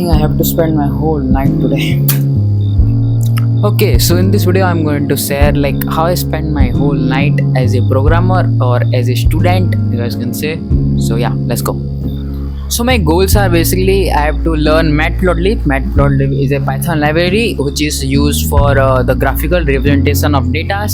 think I have to spend my whole night today. Okay, so in this video I'm going to share like how I spend my whole night as a programmer or as a student, you guys can say. So yeah, let's go. So my goals are basically I have to learn Matplotlib. Matplotlib is a Python library which is used for the graphical representation of data,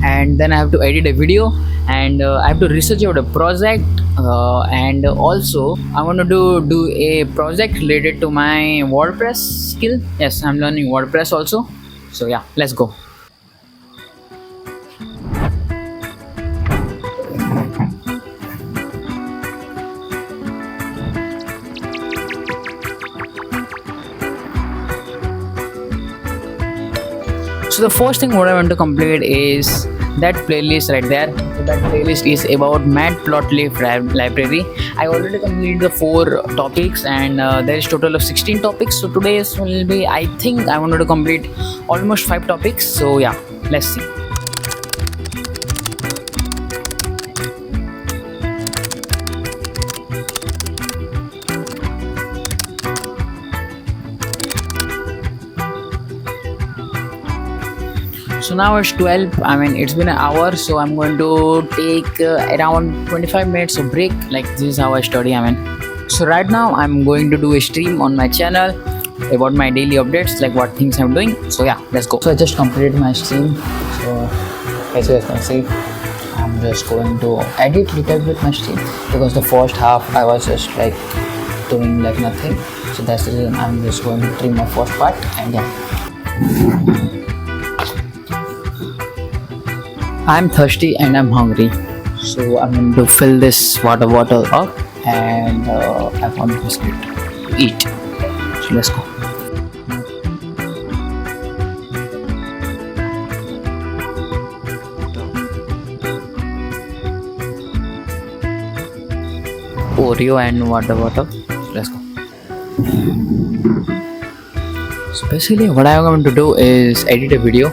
and then I have to edit a video, and I have to research about a project, and also I want to do a project related to my WordPress skill. Yes, I'm learning WordPress also. So yeah, let's go. So the first thing what I want to complete is that playlist right there. So that playlist is about Matplotlib library. I already completed the 4 topics, and there is total of 16 topics. So today's will be, I think I wanted to complete almost 5 topics. So yeah, let's see. So now it's 12, I mean it's been an hour, so I'm going to take around 25 minutes of break. Like this is how I study, I mean. So right now I'm going to do a stream on my channel about my daily updates, like what things I'm doing. So yeah, let's go. So I just completed my stream. So as you guys can see, I'm just going to edit little bit my stream because the first half I was just like doing like nothing. So that's the reason I'm just going to trim my first part, and yeah. I'm thirsty and I'm hungry, so I'm going to fill this water bottle up, and I want a biscuit to eat. So let's go. Oreo and water bottle. So let's go. So basically what I'm going to do is edit a video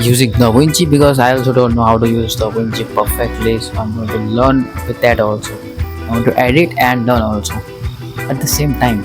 using DaVinci, because I also don't know how to use DaVinci perfectly, so I'm going to learn with that also. I want to edit and learn also at the same time.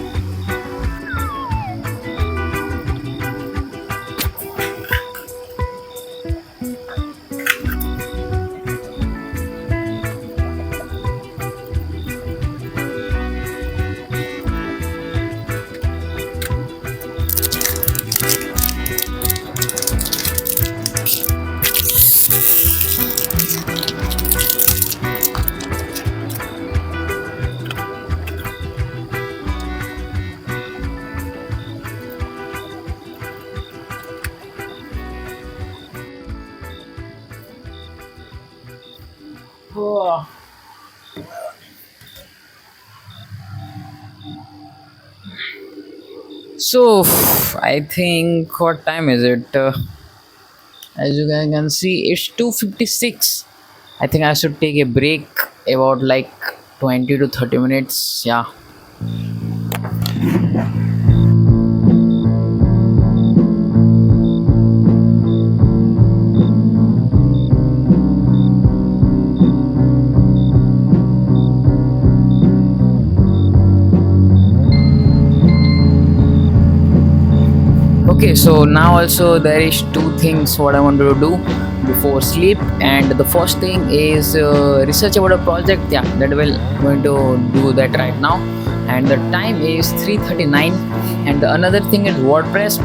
So I think what time is it? As you guys can see, it's 2:56. I think I should take a break about like 20 to 30 minutes. Yeah. Okay, so now also there is 2 things what I want to do before sleep, and the first thing is research about a project. Yeah, that will going to do that right now, and the time is 3:39. And the another thing is WordPress.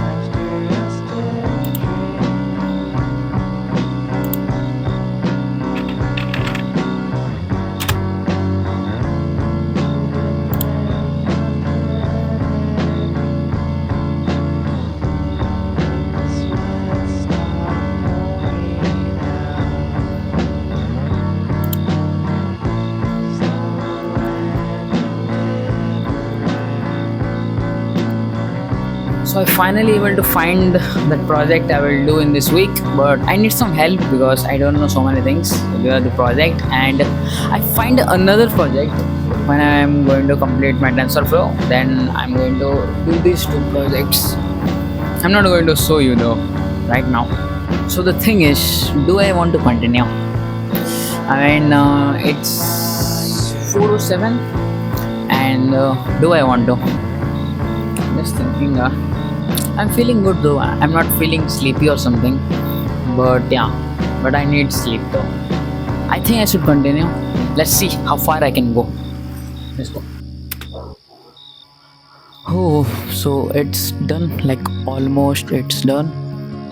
So I finally able to find that project I will do in this week, but I need some help because I don't know so many things about the project, and I find another project. When I am going to complete my TensorFlow, then I'm going to do these 2 projects. I'm not going to show you though right now. So the thing is, do I want to continue? I mean, it's 4:07 And do I want to? Just thinking. I'm feeling good though. I'm not feeling sleepy or something. But yeah, but I need sleep though. I think I should continue. Let's see how far I can go. Let's go. Oh, so it's done. Like almost, it's done.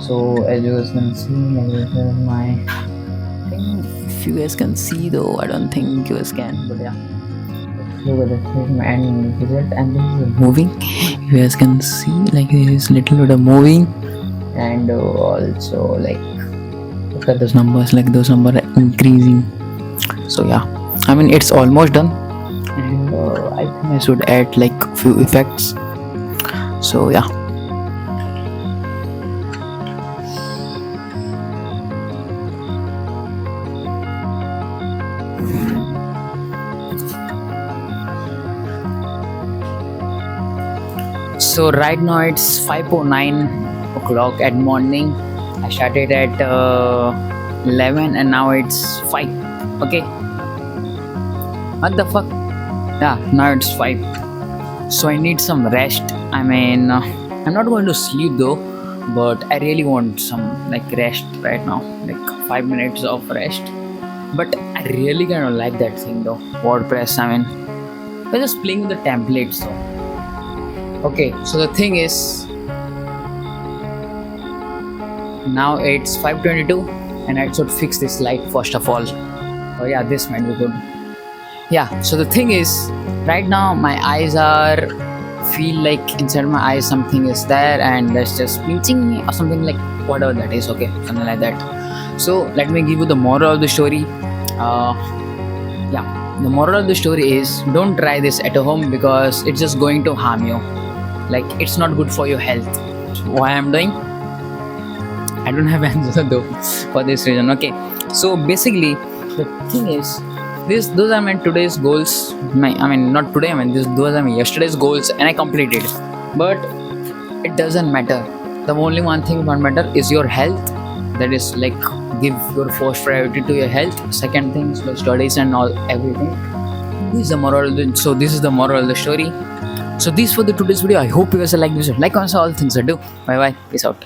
So as you guys can see, like this is my thing. If you guys can see though, I don't think you guys can. But yeah. Look at this, this is my end result, and this is moving. You guys can see like there is little bit of moving, and also like look at those numbers, like those numbers are increasing. So yeah, I mean it's almost done, and I think I should add like few effects. So yeah. So right now it's 5:09 o'clock at morning. I started at 11 and now it's 5. Okay. What the fuck? Yeah, now it's 5. So I need some rest. I mean, I'm not going to sleep though, but I really want some like rest right now, like 5 minutes of rest. But I really kind of like that thing though, WordPress. I mean, we're just playing with the templates though. Okay, so the thing is, now it's 5:22 and I should fix this light first of all. Oh yeah, this might be good. Yeah, so the thing is, right now my eyes are feel like inside my eyes something is there and that's just pinching or something, like whatever that is. Okay, something like that. So let me give you the moral of the story. Yeah, the moral of the story is don't try this at home because it's just going to harm you. Like it's not good for your health. Why I'm doing? I don't have answer though for this reason. Okay, so basically the thing is, those are my today's goals. I mean not today. I mean those are my yesterday's goals, and I completed. But it doesn't matter. The only one thing that matter is your health. That is like give your first priority to your health. Second things like studies and all everything. This is the moral. So this is the moral of the story. So this for the today's video. I hope you guys like this. Like, comment, all things I do. Bye bye. Peace out.